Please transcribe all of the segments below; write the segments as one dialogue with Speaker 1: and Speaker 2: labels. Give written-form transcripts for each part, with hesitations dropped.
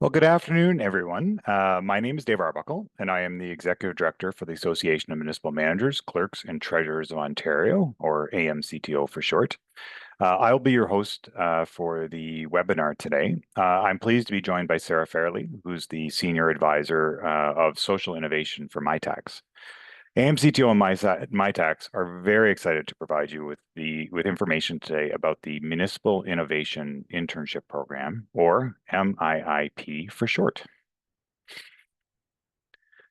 Speaker 1: Well, good afternoon, everyone. My name is Dave Arbuckle, and I am the Executive Director for the Association of Municipal Managers, Clerks, and Treasurers of Ontario, or AMCTO for short. I'll be your host for the webinar today. I'm pleased to be joined by Sarah Fairley, who's the Senior Advisor of Social Innovation for MyTax. AMCTO and MyTax are very excited to provide you with information today about the Municipal Innovation Internship Program, or MIIP for short.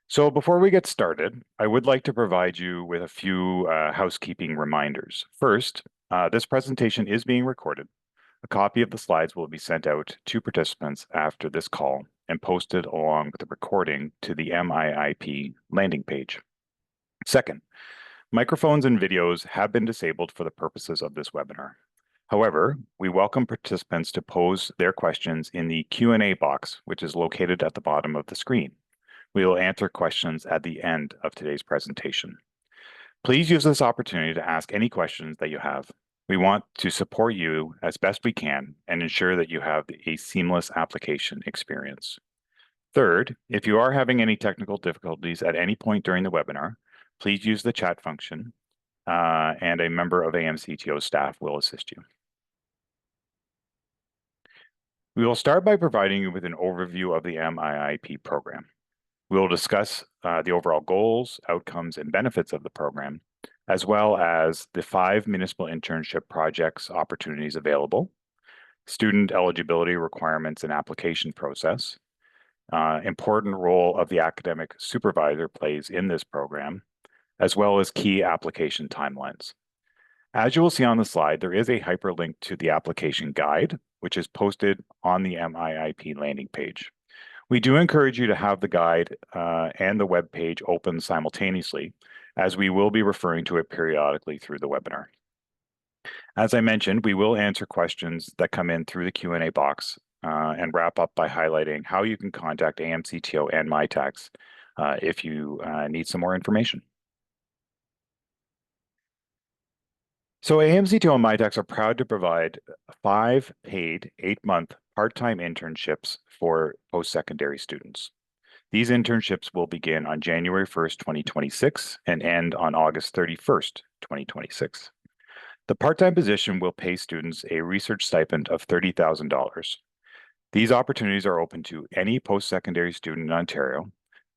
Speaker 1: So before we get started, I would like to provide you with a few housekeeping reminders. First, this presentation is being recorded. A copy of the slides will be sent out to participants after this call and posted along with the recording to the MIIP landing page. Second, microphones and videos have been disabled for the purposes of this webinar. However, we welcome participants to pose their questions in the Q&A box, which is located at the bottom of the screen. We will answer questions at the end of today's presentation. Please use this opportunity to ask any questions that you have. We want to support you as best we can and ensure that you have a seamless application experience. Third, if you are having any technical difficulties at any point during the webinar, please use the chat function and a member of AMCTO staff will assist you. We will start by providing you with an overview of the MIIP program. We will discuss the overall goals, outcomes, and benefits of the program, as well as the 5 municipal internship projects opportunities available, student eligibility requirements and application process, important role of the academic supervisor plays in this program, as well as key application timelines. As you will see on the slide, there is a hyperlink to the application guide, which is posted on the MIIP landing page. We do encourage you to have the guide and the web page open simultaneously, as we will be referring to it periodically through the webinar. As I mentioned, we will answer questions that come in through the Q&A box and wrap up by highlighting how you can contact AMCTO and MyTax if you need some more information. So AMCTO and MyTax are proud to provide 5 paid 8-month part-time internships for post-secondary students. These internships will begin on January 1st, 2026 and end on August 31st, 2026. The part-time position will pay students a research stipend of $30,000. These opportunities are open to any post-secondary student in Ontario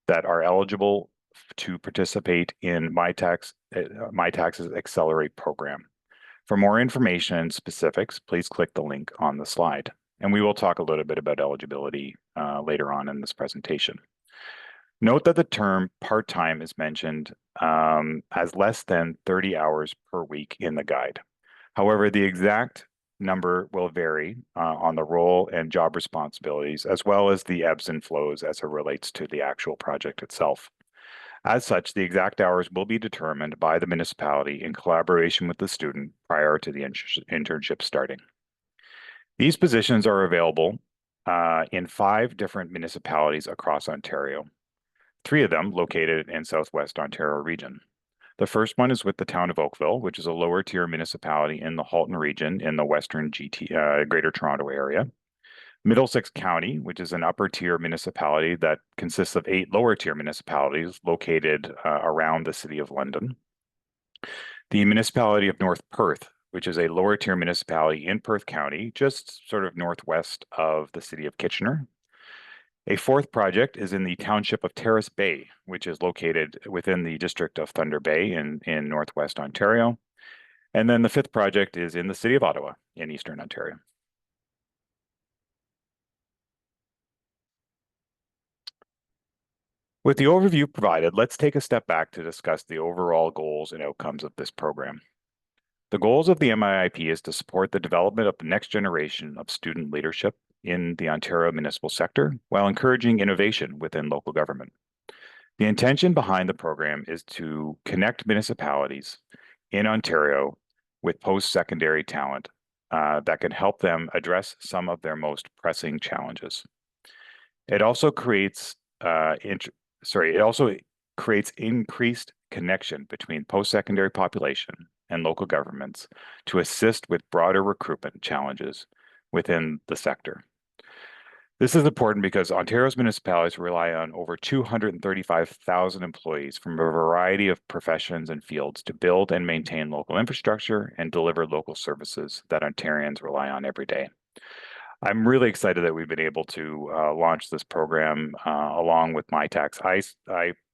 Speaker 1: that are eligible to participate in MyTax's Accelerate program. For more information and specifics, please click the link on the slide. And we will talk a little bit about eligibility later on in this presentation. Note that the term part-time is mentioned as less than 30 hours per week in the guide. However, the exact number will vary on the role and job responsibilities, as well as the ebbs and flows as it relates to the actual project itself. As such, the exact hours will be determined by the municipality in collaboration with the student prior to the internship starting. These positions are available in 5 different municipalities across Ontario, 3 of them located in Southwest Ontario region. The first one is with the town of Oakville, which is a lower tier municipality in the Halton region in the Western Greater Toronto area. Middlesex County, which is an upper tier municipality that consists of 8 lower tier municipalities located around the City of London. The municipality of North Perth, which is a lower tier municipality in Perth County, just sort of northwest of the City of Kitchener. A 4th project is in the township of Terrace Bay, which is located within the district of Thunder Bay in northwest Ontario. And then the 5th project is in the City of Ottawa in eastern Ontario. With the overview provided, let's take a step back to discuss the overall goals and outcomes of this program. The goals of the MIIP is to support the development of the next generation of student leadership in the Ontario municipal sector while encouraging innovation within local government. The intention behind the program is to connect municipalities in Ontario with post-secondary talent that can help them address some of their most pressing challenges. It also creates increased connection between post-secondary population and local governments to assist with broader recruitment challenges within the sector. This is important because Ontario's municipalities rely on over 235,000 employees from a variety of professions and fields to build and maintain local infrastructure and deliver local services that Ontarians rely on every day. I'm really excited that we've been able to launch this program along with MyTax.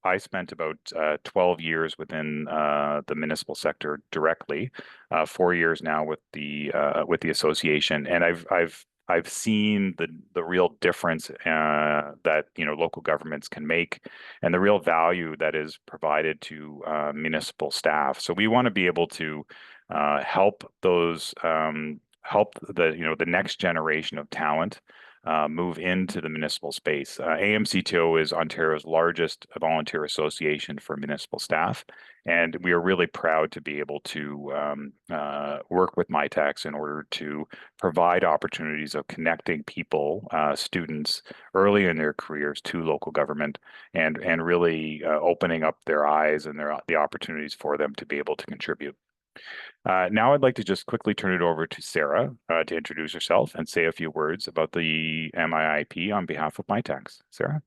Speaker 1: I spent about 12 years within the municipal sector directly, 4 years now with the association, and I've seen the real difference that local governments can make, and the real value that is provided to municipal staff. So we want to be able to help those help the next generation of talent move into the municipal space. AMCTO is Ontario's largest volunteer association for municipal staff, and we are really proud to be able to work with MyTax in order to provide opportunities of connecting people, students, early in their careers to local government, and really opening up their eyes and the opportunities for them to be able to contribute. Now I'd like to just quickly turn it over to Sarah to introduce herself and say a few words about the MIIP on behalf of MyTax. Sarah?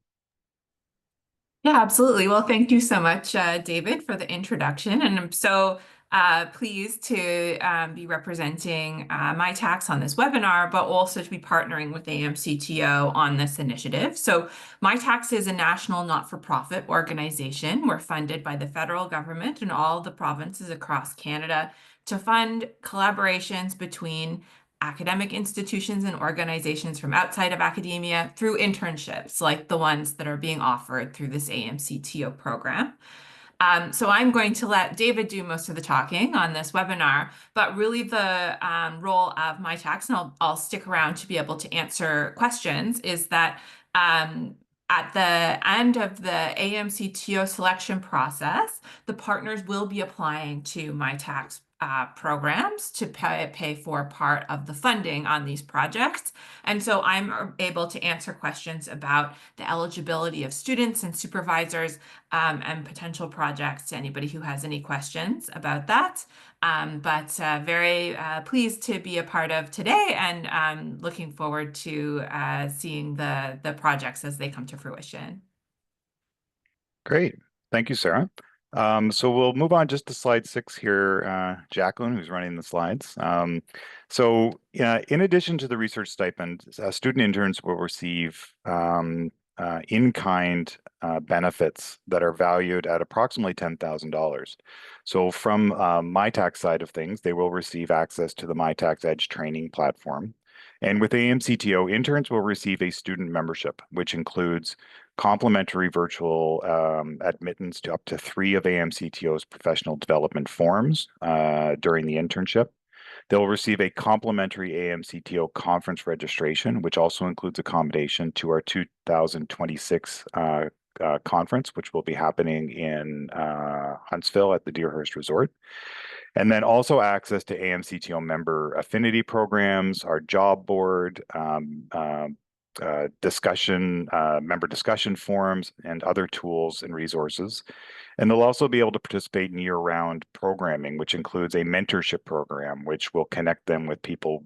Speaker 2: Yeah, absolutely. Well, thank you so much, David, for the introduction. And I'm so pleased to be representing my tax on this webinar, but also to be partnering with AMCTO on this initiative. So my tax is a national not-for-profit organization. We're funded by the federal government and all the provinces across Canada to fund collaborations between academic institutions and organizations from outside of academia through internships like the ones that are being offered through this AMCTO program. So I'm going to let David do most of the talking on this webinar, but really the role of my tax, and I'll stick around to be able to answer questions, is that at the end of the AMCTO selection process, the partners will be applying to my tax programs to pay for part of the funding on these projects. And so I'm able to answer questions about the eligibility of students and supervisors and potential projects to anybody who has any questions about that. But very pleased to be a part of today and looking forward to seeing the projects as they come to fruition.
Speaker 1: Great. Thank you, Sarah. So we'll move on just to slide 6 here, Jacqueline, who's running the slides. In addition to the research stipend, student interns will receive in-kind benefits that are valued at approximately $10,000. So from my tax side of things, they will receive access to the MyTax Edge training platform. And with AMCTO, interns will receive a student membership, which includes complimentary virtual admittance to up to 3 of AMCTO's professional development forums during the internship. They'll receive a complimentary AMCTO conference registration, which also includes accommodation to our 2026 conference, which will be happening in Huntsville at the Deerhurst Resort. And then also access to AMCTO member affinity programs, our job board, member discussion forums, and other tools and resources. And they'll also be able to participate in year-round programming, which includes a mentorship program, which will connect them with people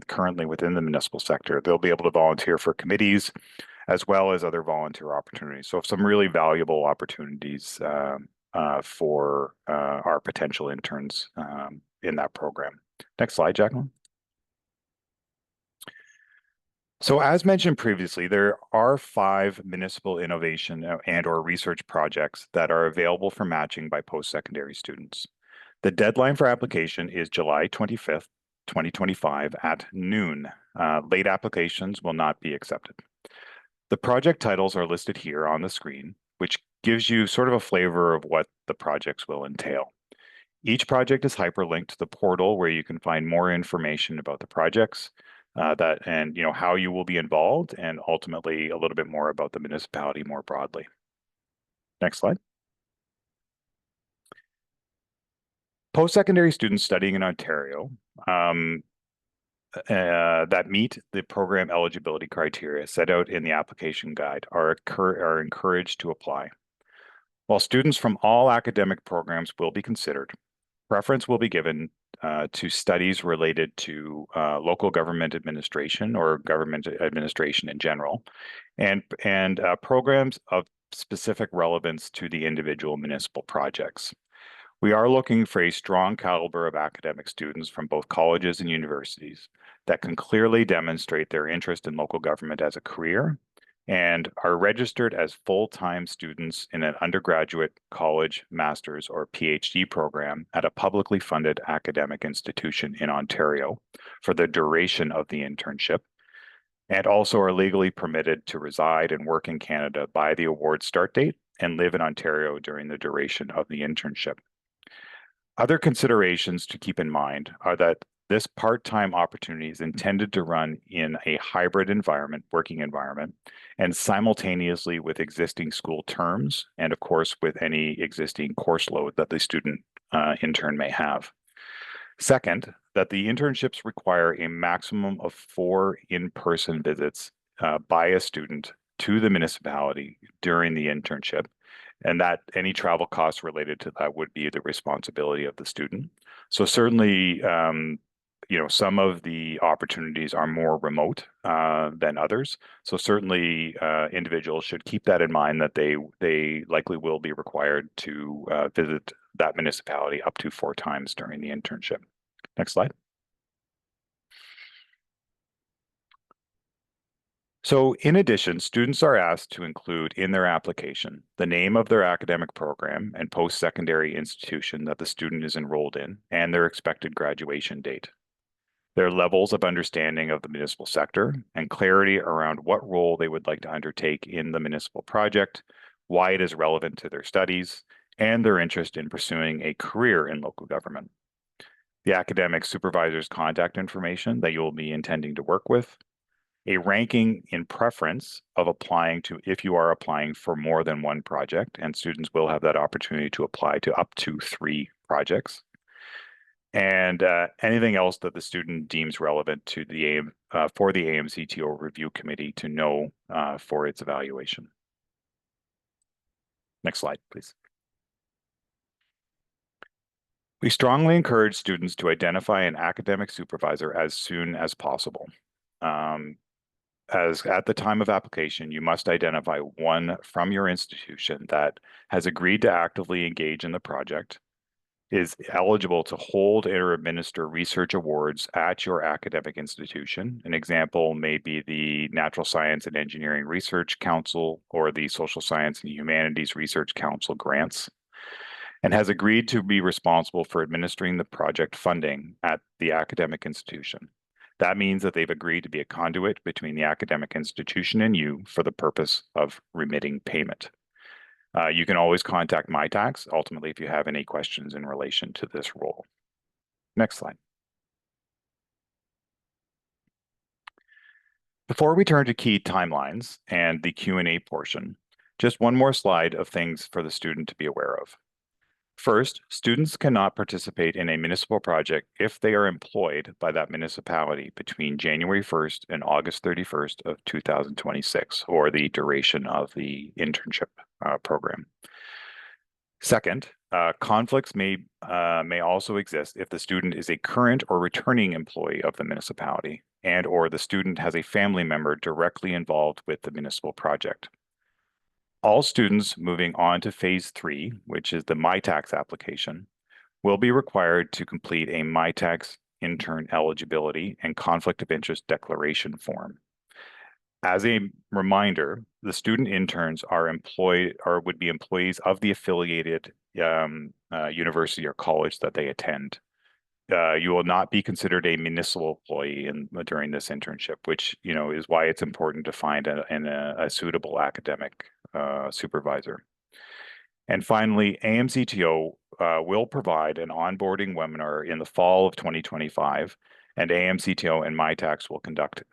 Speaker 1: currently within the municipal sector. They'll be able to volunteer for committees as well as other volunteer opportunities. So some really valuable opportunities for our potential interns in that program. Next slide, Jacqueline. So as mentioned previously, there are 5 municipal innovation and/or research projects that are available for matching by post-secondary students. The deadline for application is July 25th, 2025 at noon. Late applications will not be accepted. The project titles are listed here on the screen, which gives you sort of a flavor of what the projects will entail. Each project is hyperlinked to the portal where you can find more information about the projects, and how you will be involved, and ultimately a little bit more about the municipality more broadly. Next slide. Post-secondary students studying in Ontario that meet the program eligibility criteria set out in the application guide are encouraged to apply. While students from all academic programs will be considered, preference will be given to studies related to local government administration or government administration in general, and programs of specific relevance to the individual municipal projects. We are looking for a strong caliber of academic students from both colleges and universities that can clearly demonstrate their interest in local government as a career and are registered as full-time students in an undergraduate, college, master's, or PhD program at a publicly funded academic institution in Ontario for the duration of the internship, and also are legally permitted to reside and work in Canada by the award start date and live in Ontario during the duration of the internship. Other considerations to keep in mind are that this part-time opportunity is intended to run in a hybrid environment, working environment, and simultaneously with existing school terms, and of course with any existing course load that the student intern may have. Second, that the internships require a maximum of 4 in-person visits by a student to the municipality during the internship, and that any travel costs related to that would be the responsibility of the student. So certainly, some of the opportunities are more remote than others. So certainly, individuals should keep that in mind, that they likely will be required to visit that municipality up to 4 times during the internship. Next slide. So in addition, students are asked to include in their application the name of their academic program and post-secondary institution that the student is enrolled in and their expected graduation date, their levels of understanding of the municipal sector, and clarity around what role they would like to undertake in the municipal project, why it is relevant to their studies, and their interest in pursuing a career in local government. The academic supervisor's contact information that you will be intending to work with, a ranking in preference of applying to, if you are applying for more than one project, and students will have that opportunity to apply to up to 3 projects, and anything else that the student deems relevant to the for the AMCTO review committee to know for its evaluation. Next slide, please. We strongly encourage students to identify an academic supervisor as soon as possible. As at the time of application, you must identify one from your institution that has agreed to actively engage in the project, is eligible to hold or administer research awards at your academic institution. An example may be the Natural Science and Engineering Research Council or the Social Science and Humanities Research Council grants, and has agreed to be responsible for administering the project funding at the academic institution. That means that they've agreed to be a conduit between the academic institution and you for the purpose of remitting payment. You can always contact MITax, ultimately, if you have any questions in relation to this role. Next slide. Before we turn to key timelines and the Q&A portion, just one more slide of things for the student to be aware of. First, students cannot participate in a municipal project if they are employed by that municipality between January 1st and August 31st of 2026, or the duration of the internship program. Second, conflicts may also exist if the student is a current or returning employee of the municipality and or the student has a family member directly involved with the municipal project. All students moving on to phase 3, which is the MITax application, will be required to complete a MITax intern eligibility and conflict of interest declaration form. As a reminder, the student interns are employed or would be employees of the affiliated university or college that they attend. You will not be considered a municipal employee during this internship, which is why it's important to find a suitable academic supervisor. And finally, AMCTO will provide an onboarding webinar in the fall of 2025, and AMCTO and MITax will conduct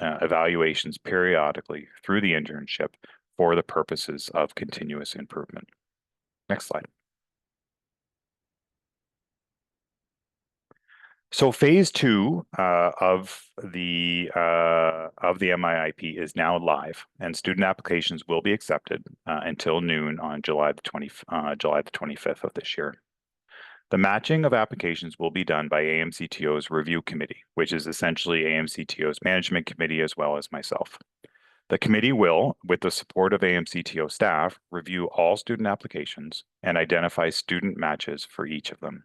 Speaker 1: evaluations periodically through the internship for the purposes of continuous improvement. Next slide. So phase 2 of the MIIP is now live, and student applications will be accepted until noon on July the 25th of this year. The matching of applications will be done by AMCTO's review committee, which is essentially AMCTO's management committee as well as myself. The committee will, with the support of AMCTO staff, review all student applications and identify student matches for each of them.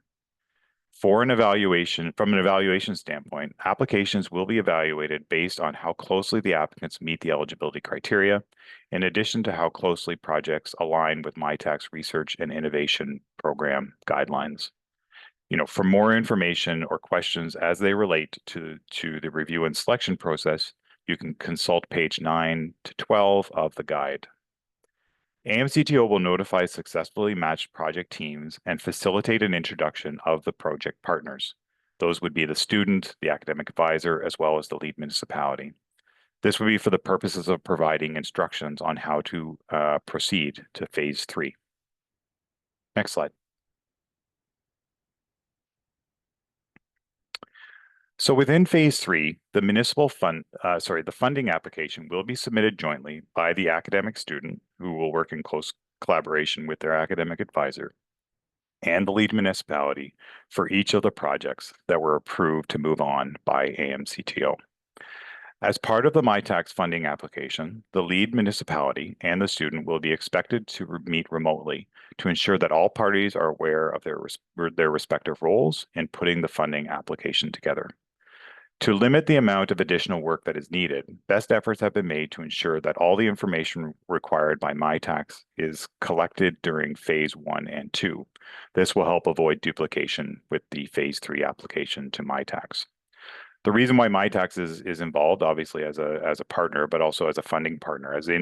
Speaker 1: From an evaluation standpoint, applications will be evaluated based on how closely the applicants meet the eligibility criteria, in addition to how closely projects align with MITAC's research and innovation program guidelines. For more information or questions as they relate to the review and selection process, you can consult page 9 to 12 of the guide. AMCTO will notify successfully matched project teams and facilitate an introduction of the project partners. Those would be the student, the academic advisor, as well as the lead municipality. This would be for the purposes of providing instructions on how to proceed to phase 3. Next slide. So within phase 3, the funding application will be submitted jointly by the academic student, who will work in close collaboration with their academic advisor, and the lead municipality for each of the projects that were approved to move on by AMCTO. As part of the MITAC's funding application, the lead municipality and the student will be expected to meet remotely to ensure that all parties are aware of their respective roles in putting the funding application together. To limit the amount of additional work that is needed, best efforts have been made to ensure that all the information required by MITACs is collected during phase 1 and 2. This will help avoid duplication with the phase 3 application to MITACs. The reason why MITACs is involved, obviously as a partner, but also as a funding partner, as the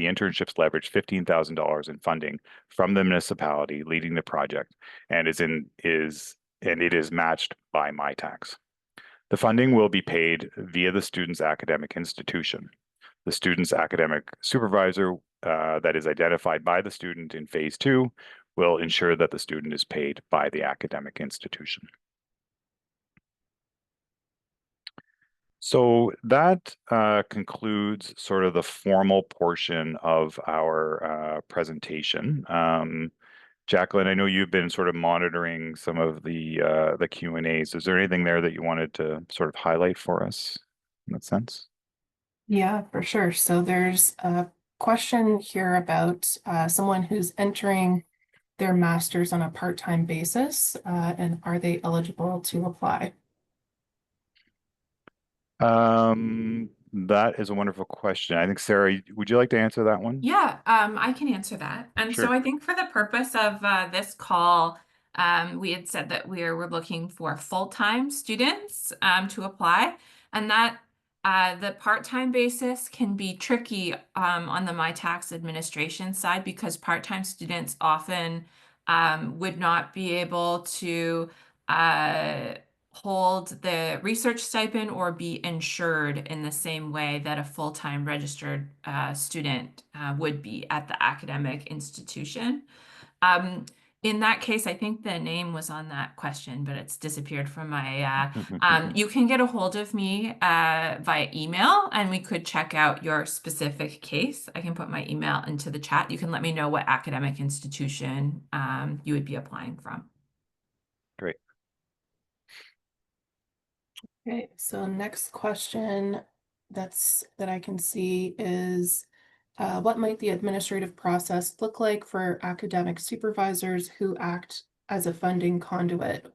Speaker 1: internships leverage $15,000 in funding from the municipality leading the project, and it is matched by MITACs. The funding will be paid via the student's academic institution. The student's academic supervisor that is identified by the student in phase 2 will ensure that the student is paid by the academic institution. So that concludes sort of the formal portion of our presentation. Jacqueline, I know you've been sort of monitoring some of the Q&As. Is there anything there that you wanted to sort of highlight for us in that sense?
Speaker 3: Yeah, for sure. So there's a question here about someone who's entering their master's on a part-time basis, and are they eligible to apply?
Speaker 1: That is a wonderful question. I think, Sarah, would you like to answer that one?
Speaker 2: Yeah, I can answer that. And so
Speaker 1: Sure.
Speaker 2: I think for the purpose of this call, we had said that we're looking for full-time students to apply, and that the part-time basis can be tricky on the MyTax administration side because part-time students often would not be able to hold the research stipend or be insured in the same way that a full-time registered student would be at the academic institution. In that case, I think the name was on that question, but it's disappeared from my, you can get a hold of me via email and we could check out your specific case. I can put my email into the chat. You can let me know what academic institution you would be applying from.
Speaker 1: Great.
Speaker 3: Okay, so next question that I can see is what might the administrative process look like for academic supervisors who act as a funding conduit?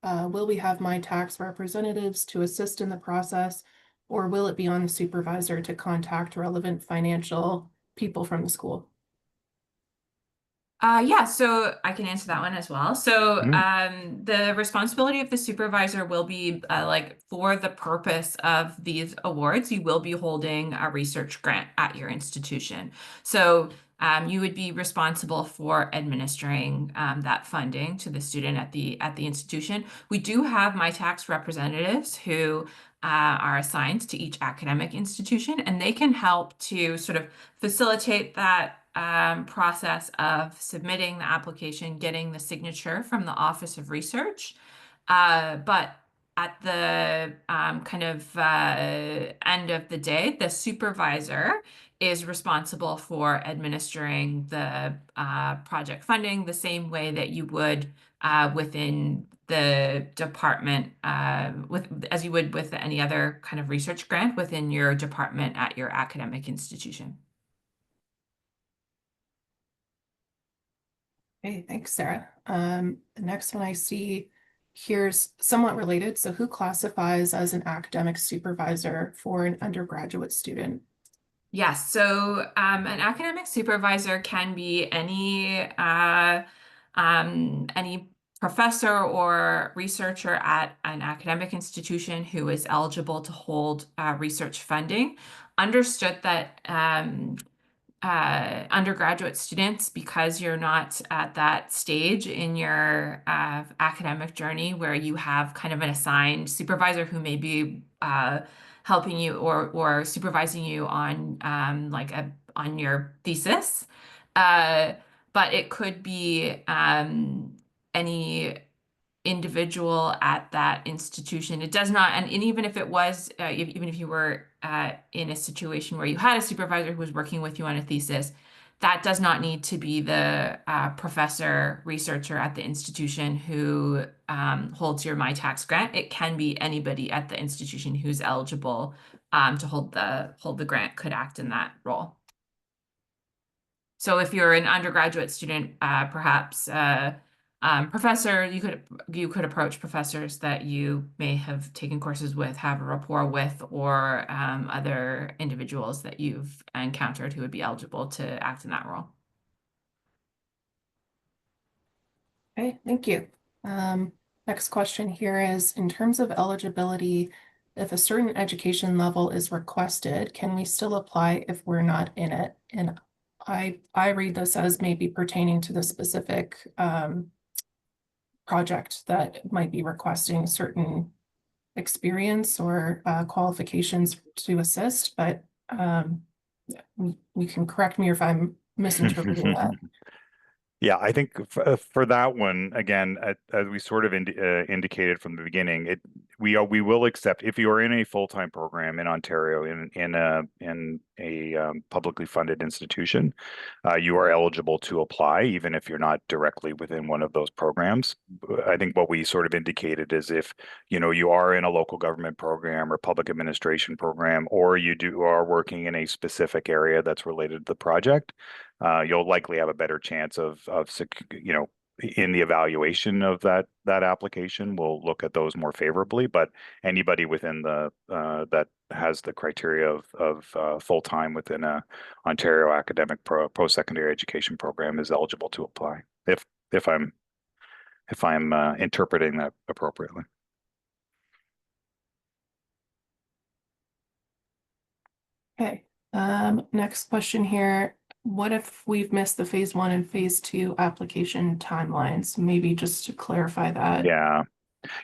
Speaker 3: Will we have MyTax representatives to assist in the process, or will it be on the supervisor to contact relevant financial people from the school?
Speaker 2: Yeah, so I can answer that one as well. So the responsibility of the supervisor will be like for the purpose of these awards, you will be holding a research grant at your institution. So you would be responsible for administering that funding to the student at the institution. We do have MyTax representatives who are assigned to each academic institution, and they can help to sort of facilitate that process of submitting the application, getting the signature from the Office of Research. But at the end of the day, the supervisor is responsible for administering the project funding the same way that you would within the department, as you would with any other kind of research grant within your department at your academic institution.
Speaker 3: Okay, thanks, Sarah. The next one I see here's somewhat related. So who classifies as an academic supervisor for an undergraduate student?
Speaker 2: Yes, so an academic supervisor can be any professor or researcher at an academic institution who is eligible to hold research funding. Understood that undergraduate students, because you're not at that stage in your academic journey where you have kind of an assigned supervisor who may be helping you or supervising you on on your thesis. Uh, but it could be any individual at that institution. It does not, and even if it was, even if you were in a situation where you had a supervisor who was working with you on a thesis, that does not need to be the professor researcher at the institution who holds your MyTax grant. It can be anybody at the institution who's eligible to hold the grant could act in that role. So if you're an undergraduate student, perhaps professor, you could approach professors that you may have taken courses with, have a rapport with, or other individuals that you've encountered who would be eligible to act in that role.
Speaker 3: Okay, thank you. Next question here is, in terms of eligibility, if a certain education level is requested, can we still apply if we're not in it? And I read this as maybe pertaining to the specific project that might be requesting certain experience or qualifications to assist, but you can correct me if I'm misinterpreting that.
Speaker 1: Yeah, I think for that one, again, as we sort of indicated from the beginning, we will accept if you are in a full-time program in Ontario in a publicly funded institution, you are eligible to apply even if you're not directly within one of those programs. I think what we sort of indicated is if you are in a local government program or public administration program, or you are working in a specific area that's related to the project, you'll likely have a better chance of in the evaluation of that application, we'll look at those more favorably. But anybody within the that has the criteria of full time within a Ontario academic post-secondary education program is eligible to apply. If I'm interpreting that appropriately.
Speaker 3: Okay. Next question here. What if we've missed the phase 1 and phase 2 application timelines? Maybe just to clarify that.
Speaker 1: Yeah.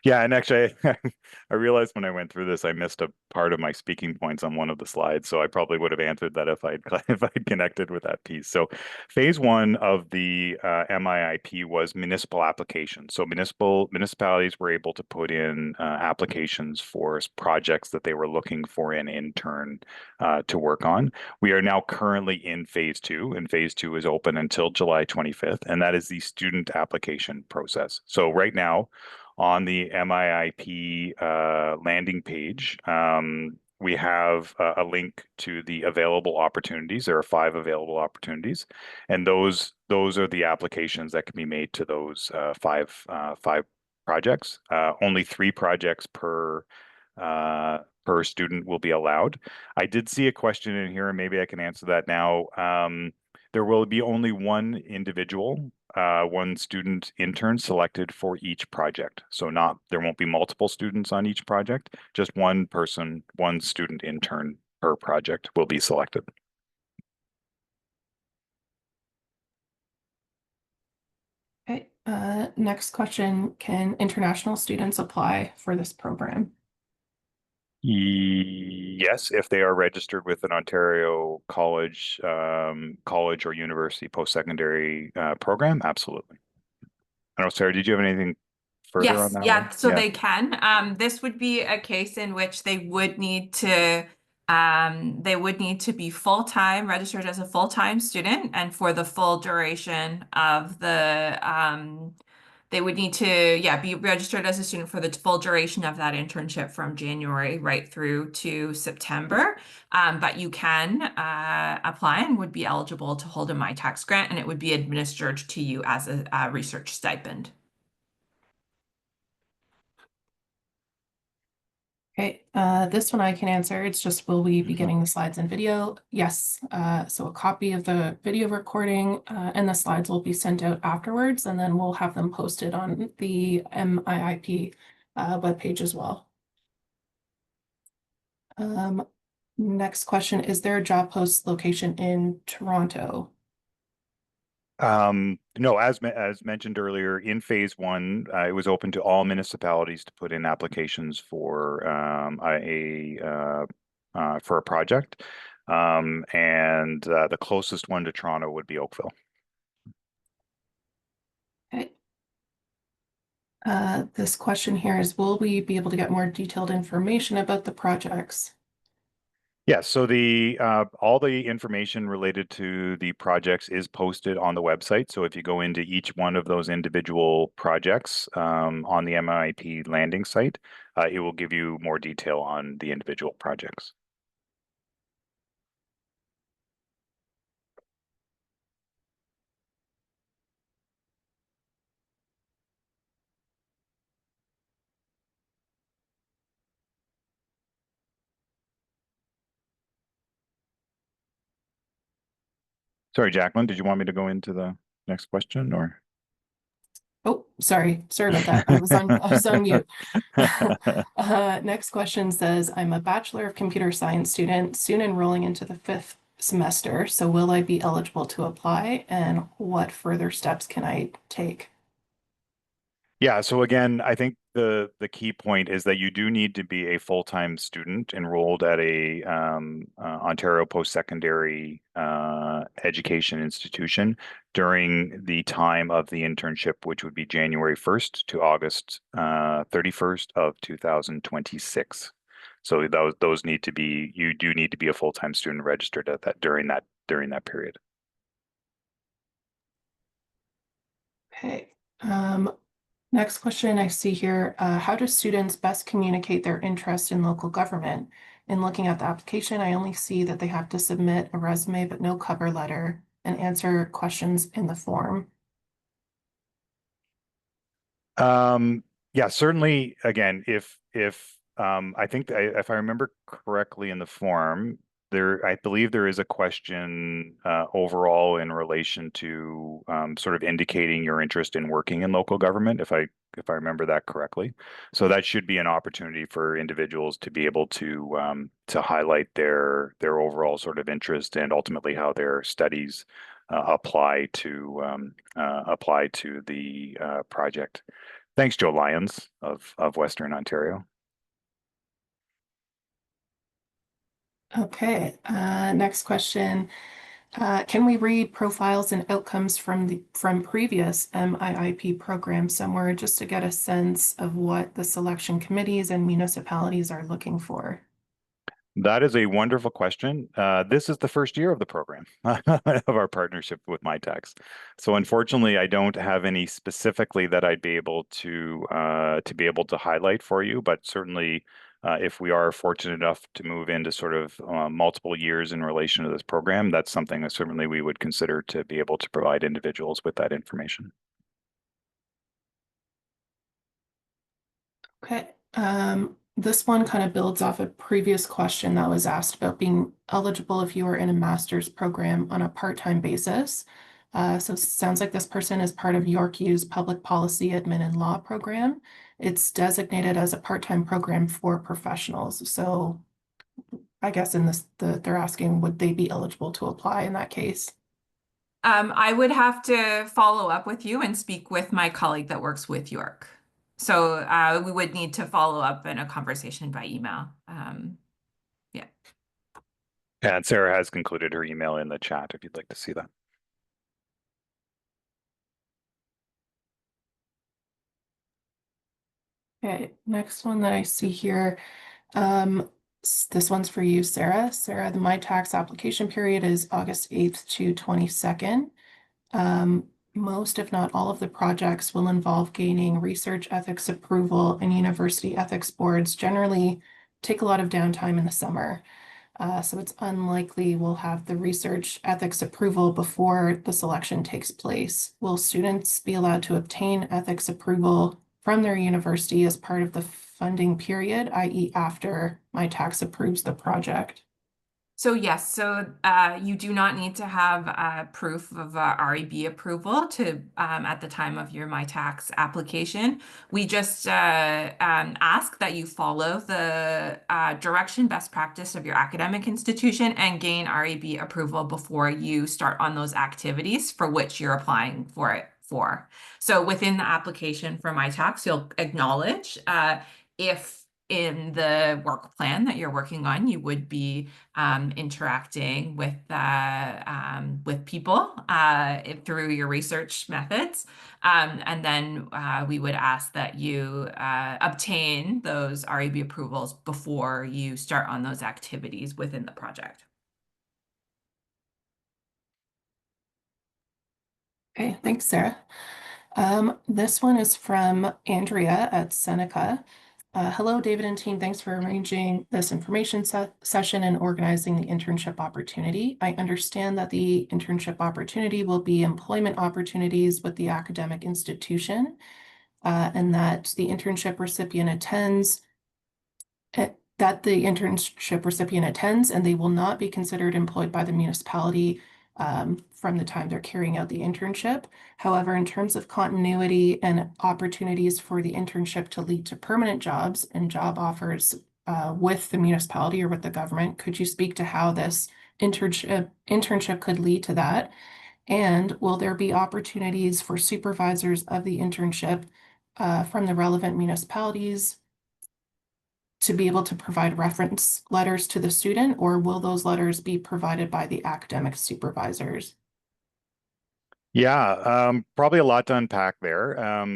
Speaker 1: Yeah, and actually, I realized when I went through this, I missed a part of my speaking points on one of the slides. So I probably would have answered that if I'd connected with that piece. So phase 1 of the MIIP was municipal applications. So municipalities were able to put in applications for projects that they were looking for an intern to work on. We are now currently in phase 2, and phase 2 is open until July 25th, and that is the student application process. So right now, on the MIIP landing page, we have a link to the available opportunities. There are 5 available opportunities, and those are the applications that can be made to those five projects. Only 3 projects per student will be allowed. I did see a question in here, and maybe I can answer that now. There will be only one individual, one student intern selected for each project. So there won't be multiple students on each project, just one person, one student intern per project will be selected.
Speaker 3: Okay. Next question, can international students apply for this program?
Speaker 1: Yes, if they are registered with an Ontario college or university post-secondary program, absolutely. I don't know, Sarah, did you have anything further on
Speaker 2: Yes,
Speaker 1: that
Speaker 2: yeah,
Speaker 1: one?
Speaker 2: so they can. This would be a case in which they would need to be full-time, registered as a full-time student, and for the full duration of they would need to, yeah, be registered as a student for the full duration of that internship from January right through to September. But you can apply and would be eligible to hold a MyTax grant, and it would be administered to you as a research stipend.
Speaker 3: Okay, this one I can answer. It's just, will we be getting the slides and video? Yes. So a copy of the video recording and the slides will be sent out afterwards, and then we'll have them posted on the MIIP webpage as well. Next question, is there a job post location in Toronto?
Speaker 1: No, as mentioned earlier, in phase one, it was open to all municipalities to put in applications for for a project, and the closest one to Toronto would be Oakville.
Speaker 3: Okay. This question here is, will we be able to get more detailed information about the projects?
Speaker 1: Yes, so the all the information related to the projects is posted on the website. So if you go into each one of those individual projects on the MIIP landing site, it will give you more detail on the individual projects. Sorry, Jacqueline, did you want me to go into the next question or?
Speaker 3: Oh, sorry about that. I was on mute. Next question says, I'm a Bachelor of Computer Science student, soon enrolling into the 5th semester. So will I be eligible to apply, and what further steps can I take?
Speaker 1: Yeah, so again, I think the key point is that you do need to be a full-time student enrolled at a Ontario post-secondary education institution during the time of the internship, which would be January 1st to August 31st of 2026. So those need to be, you do need to be a full-time student registered at that during that period.
Speaker 3: Okay. Next question I see here, how do students best communicate their interest in local government? In looking at the application, I only see that they have to submit a resume, but no cover letter, and answer questions in the form.
Speaker 1: Yeah, certainly. Again, if I think if I remember correctly in the form, I believe there is a question overall in relation to sort of indicating your interest in working in local government, if I remember that correctly. So that should be an opportunity for individuals to be able to highlight their overall sort of interest and ultimately how their studies apply to the project. Thanks, Joe Lyons of Western Ontario.
Speaker 3: Okay, next question. Can we read profiles and outcomes from previous MIIP programs somewhere, just to get a sense of what the selection committees and municipalities are looking for?
Speaker 1: That is a wonderful question. This is the first year of the program of our partnership with MyTax. So unfortunately, I don't have any specifically that I'd be able to highlight for you, but certainly if we are fortunate enough to move into sort of multiple years in relation to this program, that's something that certainly we would consider to be able to provide individuals with that information.
Speaker 3: Okay, this one kind of builds off a previous question that was asked about being eligible if you are in a master's program on a part-time basis. So it sounds like this person is part of York U's Public Policy Admin and Law program. It's designated as a part-time program for professionals. So I guess in this, they're asking, would they be eligible to apply in that case?
Speaker 2: I would have to follow up with you and speak with my colleague that works with York. So we would need to follow up in a conversation by email. Yeah.
Speaker 1: And Sarah has concluded her email in the chat if you'd like to see that.
Speaker 3: Okay, next one that I see here. This one's for you, Sarah. Sarah, the My Tax application period is August 8th to 22nd. Most, if not all of the projects will involve gaining research ethics approval, and university ethics boards generally take a lot of downtime in the summer. So it's unlikely we'll have the research ethics approval before the selection takes place. Will students be allowed to obtain ethics approval from their university as part of the funding period, i.e. after My Tax approves the project?
Speaker 2: So yes, so you do not need to have proof of REB approval to at the time of your My Tax application. We just ask that you follow the direction best practice of your academic institution and gain REB approval before you start on those activities for which you're applying for it for. So within the application for My Tax, you'll acknowledge if in the work plan that you're working on, you would be interacting with people through your research methods. And then we would ask that you obtain those REB approvals before you start on those activities within the project.
Speaker 3: Okay, thanks, Sarah. This one is from Andrea at Seneca. Hello, David and team. Thanks for arranging this information session and organizing the internship opportunity. I understand that the internship opportunity will be employment opportunities with the academic institution, and that the internship recipient attends and they will not be considered employed by the municipality from the time they're carrying out the internship. However, in terms of continuity and opportunities for the internship to lead to permanent jobs and job offers with the municipality or with the government, could you speak to how this internship could lead to that? And will there be opportunities for supervisors of the internship from the relevant municipalities to be able to provide reference letters to the student, or will those letters be provided by the academic supervisors?
Speaker 1: Yeah, probably a lot to unpack there.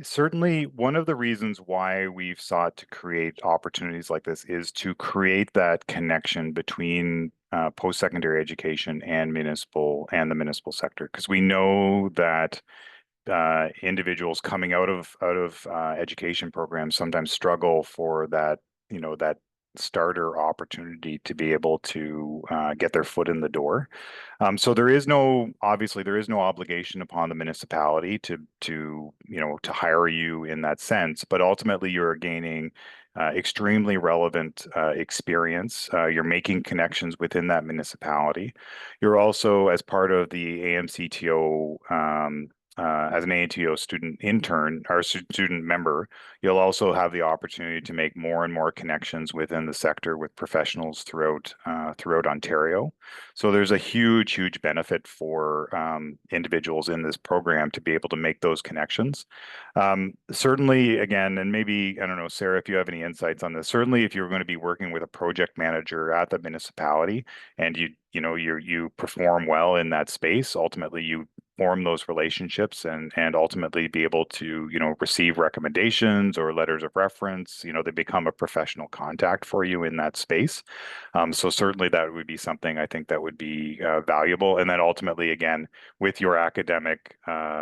Speaker 1: Certainly, one of the reasons why we've sought to create opportunities like this is to create that connection between post-secondary education and the municipal sector, because we know that individuals coming out of education programs sometimes struggle for that, that starter opportunity to be able to get their foot in the door. So obviously there is no obligation upon the municipality to hire you in that sense, but ultimately you're gaining extremely relevant experience. You're making connections within that municipality. You're also, as part of the AMCTO, as an ANTO student intern or student member, you'll also have the opportunity to make more and more connections within the sector with professionals throughout Ontario. So there's a huge benefit for individuals in this program to be able to make those connections. Certainly, again, and maybe, I don't know, Sarah, if you have any insights on this, certainly if you're going to be working with a project manager at the municipality and you perform well in that space, ultimately you form those relationships and ultimately be able to receive recommendations or letters of reference. They become a professional contact for you in that space. So certainly that would be something I think that would be valuable. And then ultimately, again, with your academic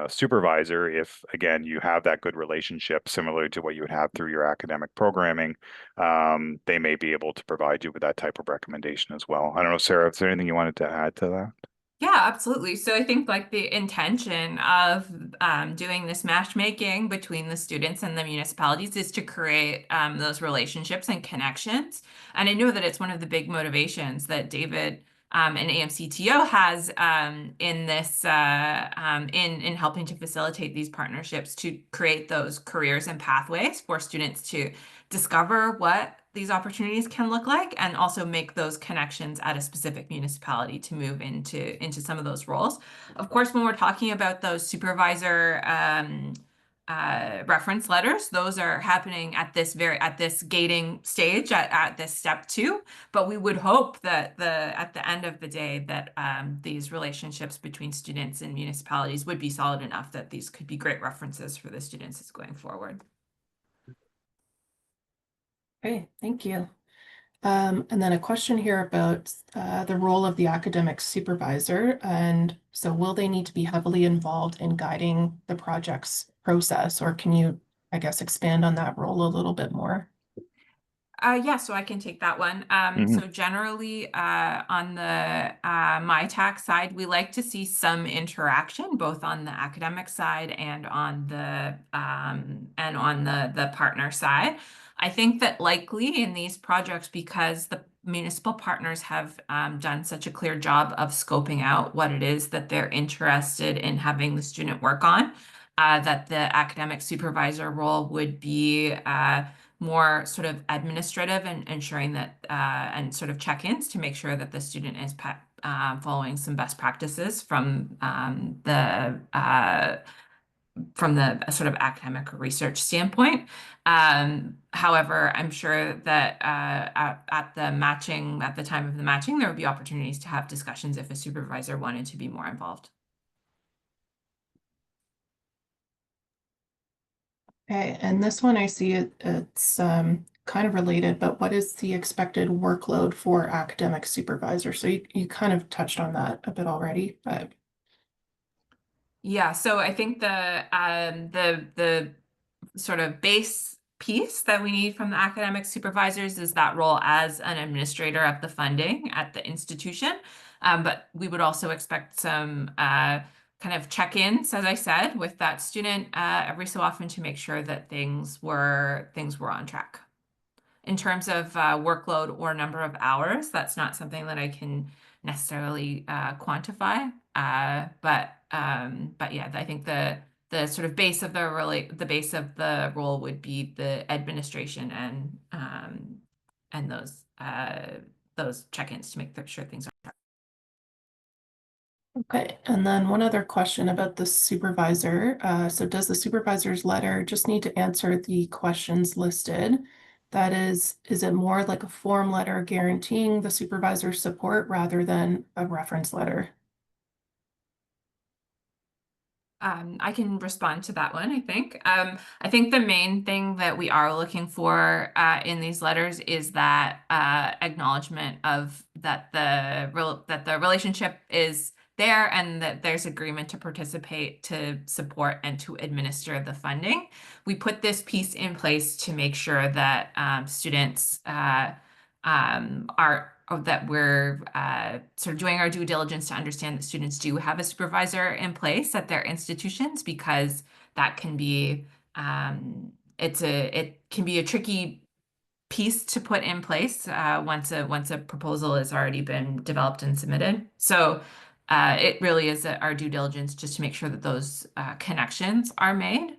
Speaker 1: supervisor, if again you have that good relationship similar to what you would have through your academic programming, they may be able to provide you with that type of recommendation as well. I don't know, Sarah, is there anything you wanted to add to that?
Speaker 2: Yeah, absolutely. So I think like the intention of doing this matchmaking between the students and the municipalities is to create those relationships and connections. And I know that it's one of the big motivations that David and AMCTO has in this in helping to facilitate these partnerships to create those careers and pathways for students to discover what these opportunities can look like and also make those connections at a specific municipality to move into some of those roles. Of course, when we're talking about those supervisor reference letters, those are happening at this gating stage at this step 2. But we would hope that at the end of the day that these relationships between students and municipalities would be solid enough that these could be great references for the students as going forward.
Speaker 3: Okay, thank you. And then a question here about the role of the academic supervisor. And so will they need to be heavily involved in guiding the project's process, or can you, I guess, expand on that role a little bit more?
Speaker 2: Yeah, so I can take that one.
Speaker 1: Mhm.
Speaker 2: So generally, on the MyTax side, we like to see some interaction both on the academic side and on the partner side. I think that likely in these projects, because the municipal partners have done such a clear job of scoping out what it is that they're interested in having the student work on, that the academic supervisor role would be more sort of administrative and ensuring that and sort of check-ins to make sure that the student is following some best practices from the sort of academic research standpoint. However, I'm sure that at the time of the matching, there would be opportunities to have discussions if a supervisor wanted to be more involved.
Speaker 3: Okay, and this one I see it's kind of related, but what is the expected workload for academic supervisor? So you kind of touched on that a bit already, but
Speaker 2: Yeah, so I think the sort of base piece that we need from the academic supervisors is that role as an administrator of the funding at the institution. But we would also expect some kind of check-ins, as I said, with that student every so often to make sure that things were on track. In terms of workload or number of hours, that's not something that I can necessarily quantify. But yeah, I think the sort of base of the base of the role would be the administration and those check-ins to make sure things are.
Speaker 3: okay. And then one other question about the supervisor. So does the supervisor's letter just need to answer the questions listed? That is it more like a form letter guaranteeing the supervisor's support rather than a reference letter?
Speaker 2: I can respond to that one, I think. I think the main thing that we are looking for in these letters is that acknowledgement of that that the relationship is there and that there's agreement to participate, to support, and to administer the funding. We put this piece in place to make sure that students are or that we're sort of doing our due diligence to understand that students do have a supervisor in place at their institutions, because that can be it can be a tricky piece to put in place once a proposal has already been developed and submitted. So it really is our due diligence just to make sure that those connections are made.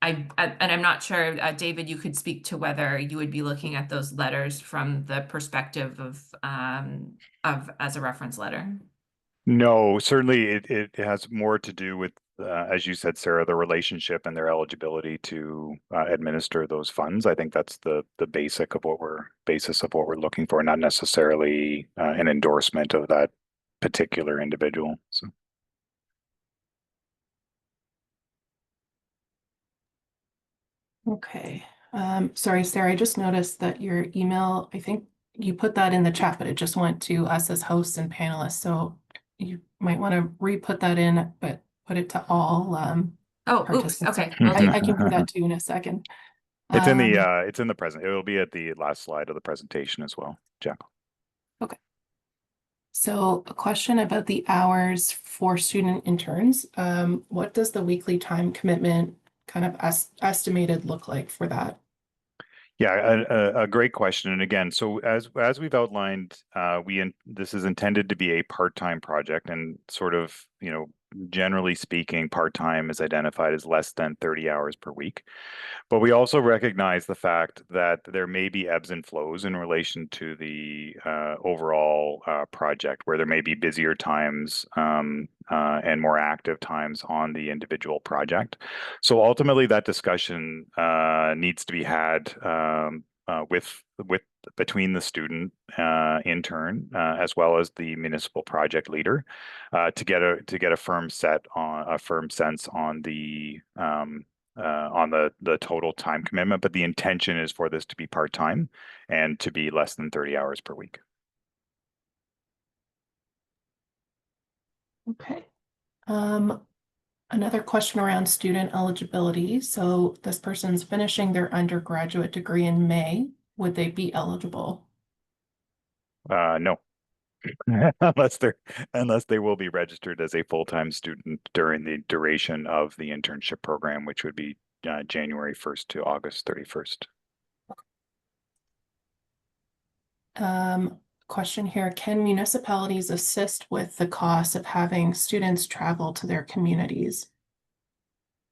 Speaker 2: And I'm not sure, David, you could speak to whether you would be looking at those letters from the perspective of as a reference letter.
Speaker 1: No, certainly it has more to do with, as you said, Sarah, the relationship and their eligibility to administer those funds. I think that's the basis of what we're looking for, not necessarily an endorsement of that particular individual. So.
Speaker 3: Okay. Sorry, Sarah, I just noticed that your email, I think you put that in the chat, but it just went to us as hosts and panelists. So you might want to re-put that in, but put it to all
Speaker 2: Oh, oops.
Speaker 3: participants.
Speaker 2: Okay, will do.
Speaker 3: I can do that too in a second.
Speaker 1: It's in the present. It will be at the last slide of the presentation as well, Jack.
Speaker 3: Okay. So a question about the hours for student interns. What does the weekly time commitment kind of estimated look like for that?
Speaker 1: Yeah, a great question. And again, so as we've outlined, this is intended to be a part-time project, and sort of, generally speaking, part-time is identified as less than 30 hours per week. But we also recognize the fact that there may be ebbs and flows in relation to the overall project, where there may be busier times and more active times on the individual project. So ultimately, that discussion needs to be had with between the student intern as well as the municipal project leader to get a firm sense on the on the total time commitment, but the intention is for this to be part-time and to be less than 30 hours per week.
Speaker 3: Okay. Another question around student eligibility. So this person's finishing their undergraduate degree in May. Would they be eligible?
Speaker 1: No, unless they will be registered as a full-time student during the duration of the internship program, which would be January 1st to August 31st.
Speaker 3: Question here, can municipalities assist with the cost of having students travel to their communities?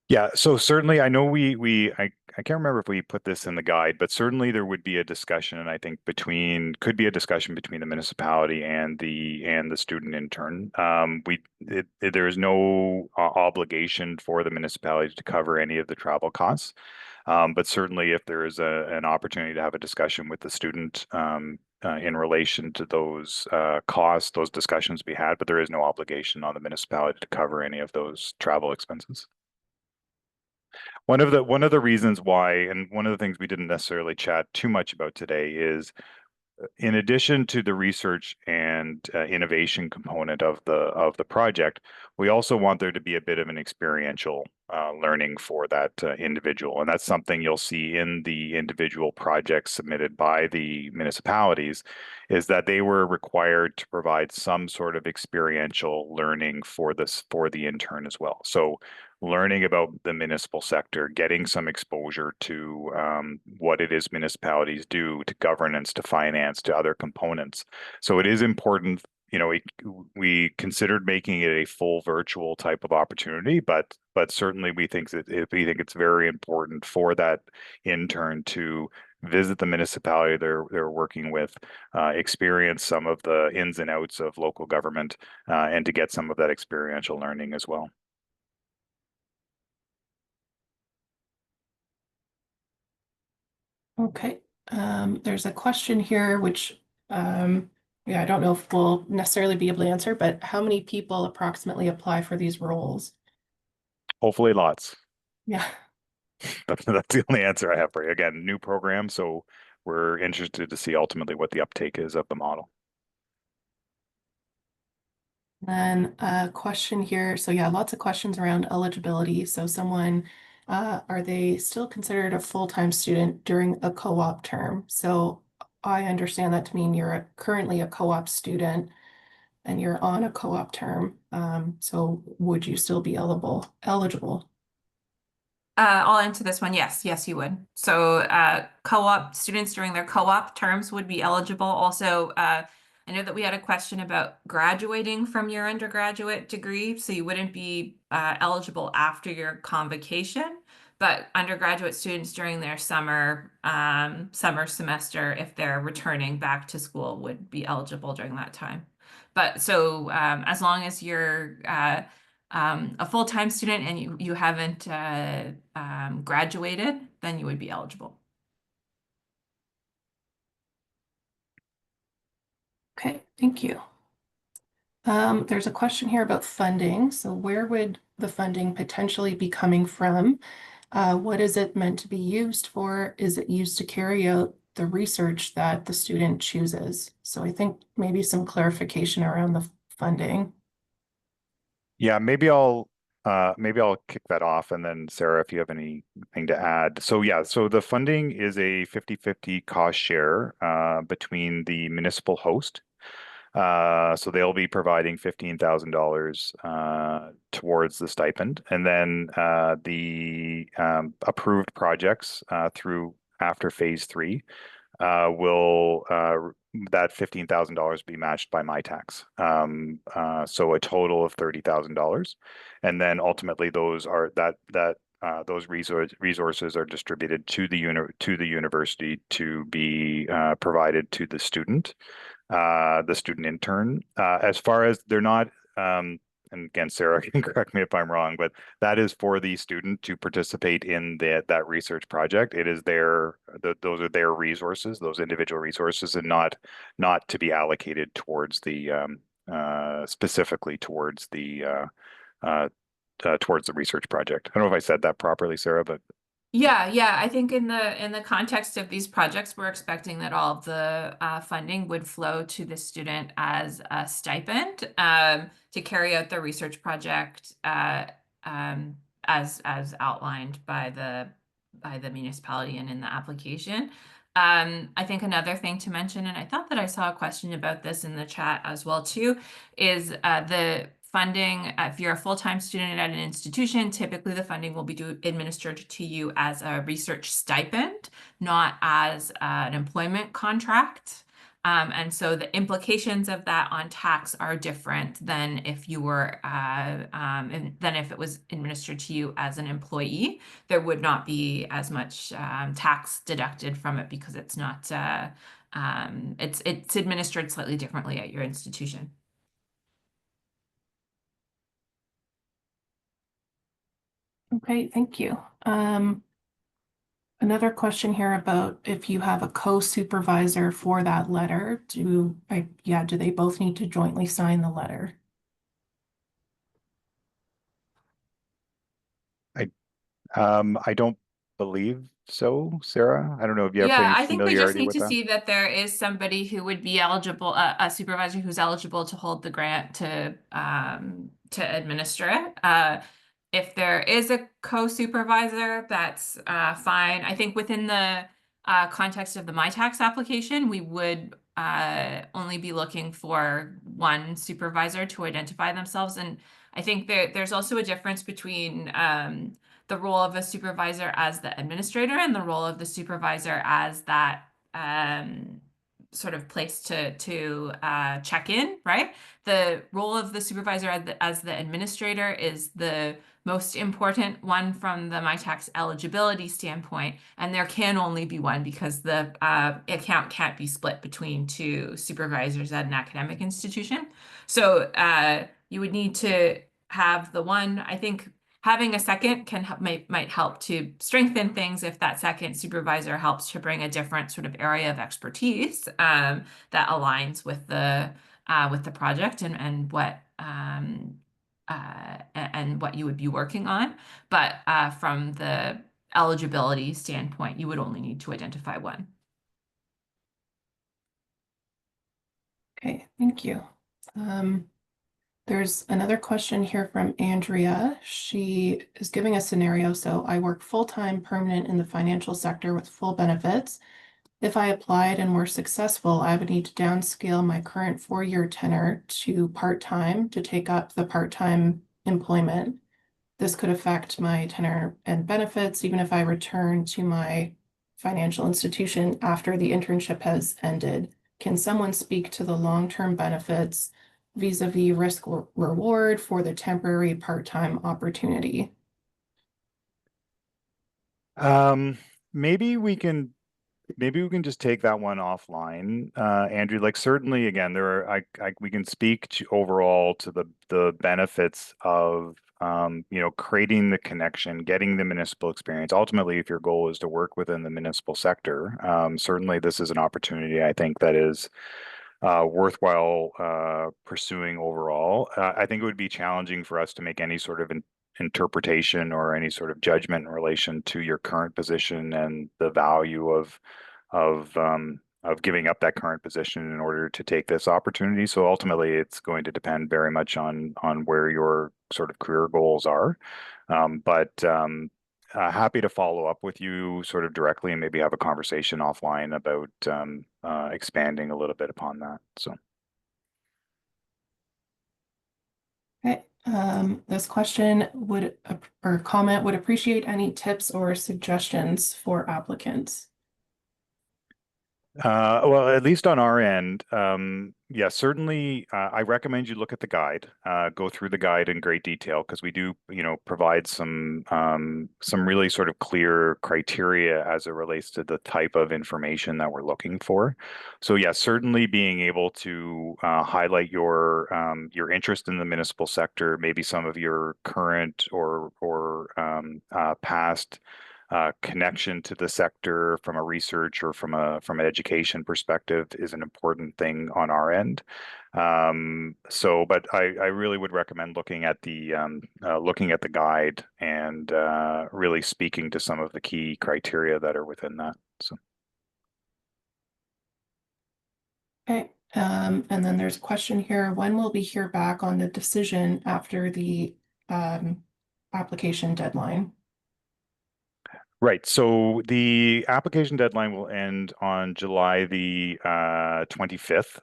Speaker 1: Yeah, so certainly I know I can't remember if we put this in the guide, but certainly there would be a discussion, and I think could be a discussion between the municipality and the student intern. There is no obligation for the municipality to cover any of the travel costs. But certainly if there is an opportunity to have a discussion with the student in relation to those costs, those discussions be had, but there is no obligation on the municipality to cover any of those travel expenses. One of the reasons why, and one of the things we didn't necessarily chat too much about today is, in addition to the research and innovation component of the project, we also want there to be a bit of an experiential learning for that individual, and that's something you'll see in the individual projects submitted by the municipalities, is that they were required to provide some sort of experiential learning for the intern as well. So learning about the municipal sector, getting some exposure to what it is municipalities do, to governance, to finance, to other components. So it is important, we considered making it a full virtual type of opportunity, but certainly we think it's very important for that intern to visit the municipality they're working with, experience some of the ins and outs of local government, and to get some of that experiential learning as well.
Speaker 3: Okay, there's a question here, which, yeah, I don't know if we'll necessarily be able to answer, but how many people approximately apply for these roles?
Speaker 1: Hopefully lots.
Speaker 3: Yeah.
Speaker 1: That's the only answer I have for you. Again, new program, so we're interested to see ultimately what the uptake is of the model.
Speaker 3: And a question here. So yeah, lots of questions around eligibility. So someone, are they still considered a full-time student during a co-op term? So I understand that to mean you're currently a co-op student and you're on a co-op term. So would you still be eligible?
Speaker 2: I'll answer this one. Yes, you would. So co-op students during their co-op terms would be eligible. Also, I know that we had a question about graduating from your undergraduate degree, so you wouldn't be eligible after your convocation, but undergraduate students during their summer semester, if they're returning back to school, would be eligible during that time. But so as long as you're a full-time student and you haven't graduated, then you would be eligible.
Speaker 3: Okay, thank you. There's a question here about funding. So where would the funding potentially be coming from? What is it meant to be used for? Is it used to carry out the research that the student chooses? So I think maybe some clarification around the funding.
Speaker 1: Yeah, maybe I'll kick that off, and then Sarah, if you have anything to add. So yeah, so the funding is a 50/50 cost share between the municipal host. So they'll be providing $15,000 towards the stipend, and then the approved projects through after phase 3 will that $15,000 be matched by my tax. So a total of $30,000, and then ultimately those resources are distributed to the university to be provided to the student intern. As far as they're not, and again, Sarah can correct me if I'm wrong, but that is for the student to participate in that research project. It is those are their resources, those individual resources, and not to be allocated towards specifically towards the towards the research project. I don't know if I said that properly, Sarah, but
Speaker 2: Yeah. I think in the context of these projects, we're expecting that all of the funding would flow to the student as a stipend to carry out the research project um, as outlined by the municipality and in the application. I think another thing to mention, and I thought that I saw a question about this in the chat as well too, is the funding. If you're a full-time student at an institution, typically the funding will be administered to you as a research stipend, not as an employment contract. And so the implications of that on tax are different than if you were than if it was administered to you as an employee. There would not be as much tax deducted from it because it's not it's administered slightly differently at your institution.
Speaker 3: Okay, thank you. Another question here about if you have a co-supervisor for that letter, do they both need to jointly sign the letter?
Speaker 1: I don't believe so, Sarah. I don't know if you have
Speaker 2: Yeah,
Speaker 1: any
Speaker 2: I think we just
Speaker 1: familiarity
Speaker 2: need
Speaker 1: with
Speaker 2: to
Speaker 1: that.
Speaker 2: see that there is somebody who would be eligible, a supervisor who's eligible to hold the grant to administer it. If there is a co-supervisor, that's fine. I think within the context of the MyTax application, we would only be looking for one supervisor to identify themselves. And I think there's also a difference between the role of a supervisor as the administrator and the role of the supervisor as that sort of place to check in, right? The role of the supervisor as the administrator is the most important one from the MyTax eligibility standpoint, and there can only be one because the account can't be split between two supervisors at an academic institution. So you would need to have the one. I think having a second can help, might help to strengthen things if that second supervisor helps to bring a different sort of area of expertise that aligns with the project and what you would be working on. But from the eligibility standpoint, you would only need to identify one.
Speaker 3: Okay, thank you. There's another question here from Andrea. She is giving a scenario. So I work full-time permanent in the financial sector with full benefits. If I applied and were successful, I would need to downscale my current 4-year tenure to part-time to take up the part-time employment. This could affect my tenure and benefits, even if I return to my financial institution after the internship has ended. Can someone speak to the long-term benefits vis-a-vis risk reward for the temporary part-time opportunity?
Speaker 1: Um, maybe we can just take that one offline, Andrew. Like certainly, again, there are we can speak to overall to the benefits of creating the connection, getting the municipal experience. Ultimately, if your goal is to work within the municipal sector, certainly this is an opportunity I think that is worthwhile pursuing overall. I think it would be challenging for us to make any sort of interpretation or any sort of judgment in relation to your current position and the value of giving up that current position in order to take this opportunity. So ultimately, it's going to depend very much on where your sort of career goals are. But happy to follow up with you sort of directly and maybe have a conversation offline about expanding a little bit upon that. So.
Speaker 3: Okay. This question or comment would appreciate any tips or suggestions for applicants.
Speaker 1: Well, at least on our end, yeah, certainly, I recommend you look at the guide, go through the guide in great detail because we do, provide some really sort of clear criteria as it relates to the type of information that we're looking for. So, yeah, certainly being able to highlight your interest in the municipal sector, maybe some of your current or past connection to the sector from a research or from an education perspective is an important thing on our end. But I really would recommend looking at the guide and really speaking to some of the key criteria that are within that. So.
Speaker 3: Okay, and then there's a question here. When will we hear back on the decision after the application deadline?
Speaker 1: Right. So the application deadline will end on July the 25th.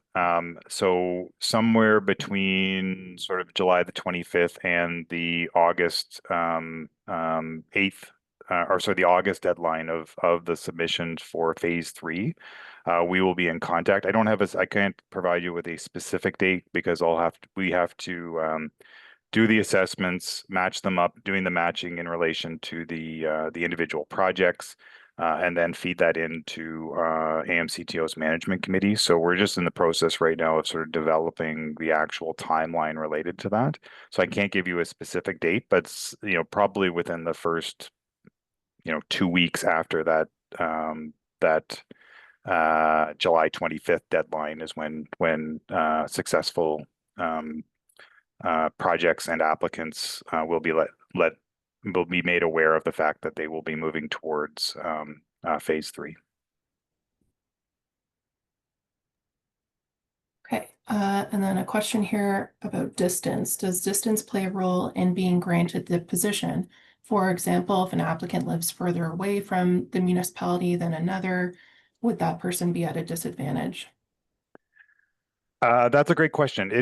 Speaker 1: So somewhere between sort of July the 25th and the August 8th, the August deadline of the submissions for phase 3. We will be in contact. I can't provide you with a specific date because we have to do the assessments, match them up, doing the matching in relation to the individual projects, and then feed that into AMCTO's management committee. So we're just in the process right now of sort of developing the actual timeline related to that. So I can't give you a specific date, but probably within the first 2 weeks after that July 25th deadline is when successful projects and applicants will be made aware of the fact that they will be moving towards phase 3.
Speaker 3: Okay, and then a question here about distance. Does distance play a role in being granted the position? For example, if an applicant lives further away from the municipality than another, would that person be at a disadvantage?
Speaker 1: That's a great question.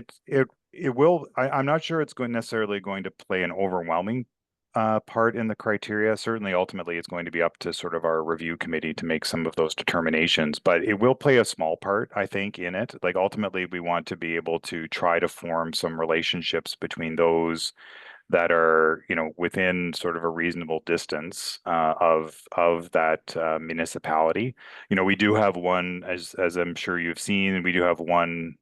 Speaker 1: It will. I'm not sure it's necessarily going to play an overwhelming part in the criteria. Certainly, ultimately, it's going to be up to sort of our review committee to make some of those determinations. But it will play a small part, I think, in it. Like ultimately, we want to be able to try to form some relationships between those that are within sort of a reasonable distance of that municipality. We do have one, as I'm sure you've seen, we do have one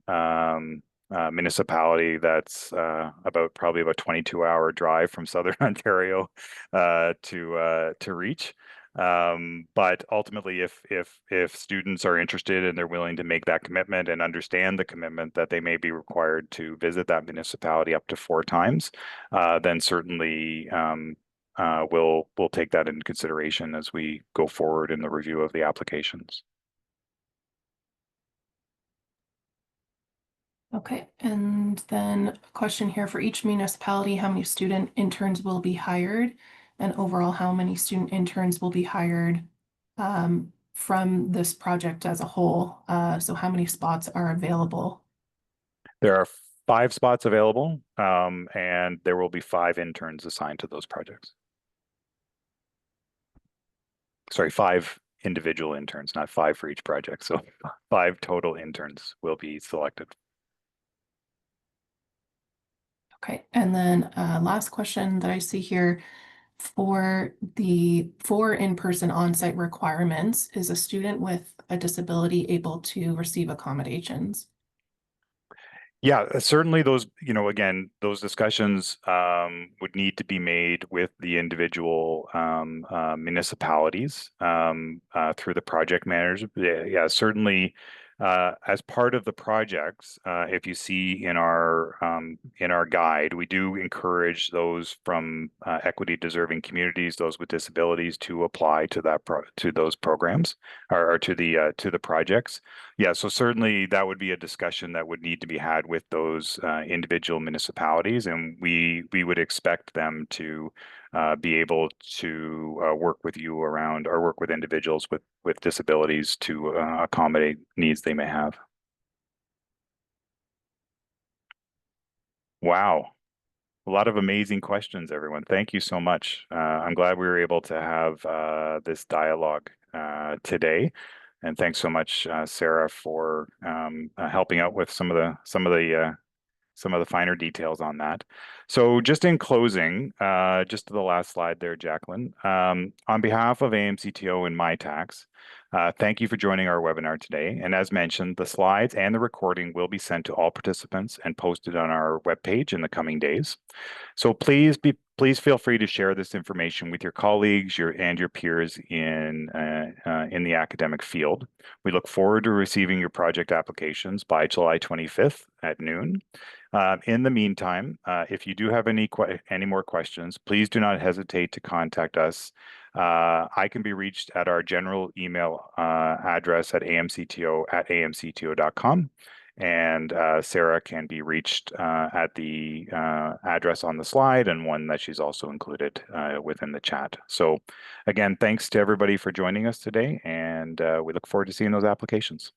Speaker 1: municipality that's probably about 22-hour drive from Southern Ontario to reach. But ultimately, if students are interested and they're willing to make that commitment and understand the commitment that they may be required to visit that municipality up to 4 times, then certainly we'll take that into consideration as we go forward in the review of the applications.
Speaker 3: Okay, and then a question here for each municipality, how many student interns will be hired? And overall, how many student interns will be hired from this project as a whole? So how many spots are available?
Speaker 1: There are 5 spots available, and there will be 5 interns assigned to those projects. Sorry, 5 individual interns, not 5 for each project. So 5 total interns will be selected.
Speaker 3: Okay, and then last question that I see here, for the 4 in-person on-site requirements, is a student with a disability able to receive accommodations?
Speaker 1: Yeah, certainly those, again, those discussions would need to be made with the individual municipalities through the project managers. Yeah, certainly as part of the projects, if you see in our guide, we do encourage those from equity deserving communities, those with disabilities, to apply to those programs or to the projects. Yeah, so certainly that would be a discussion that would need to be had with those individual municipalities, and we would expect them to be able to work with you around or work with individuals with disabilities to accommodate needs they may have. Wow. A lot of amazing questions, everyone. Thank you so much. I'm glad we were able to have this dialogue today. And thanks so much, Sarah, for helping out with some of the finer details on that. So just in closing, just to the last slide there, Jacqueline, on behalf of AMCTO and MyTax, thank you for joining our webinar today. And as mentioned, the slides and the recording will be sent to all participants and posted on our webpage in the coming days. So please feel free to share this information with your colleagues and your peers in the academic field. We look forward to receiving your project applications by July 25th at noon. In the meantime, if you do have any more questions, please do not hesitate to contact us. I can be reached at our general email address at amcto@amcto.com. And Sarah can be reached at the address on the slide and one that she's also included within the chat. So again, thanks to everybody for joining us today, and we look forward to seeing those applications.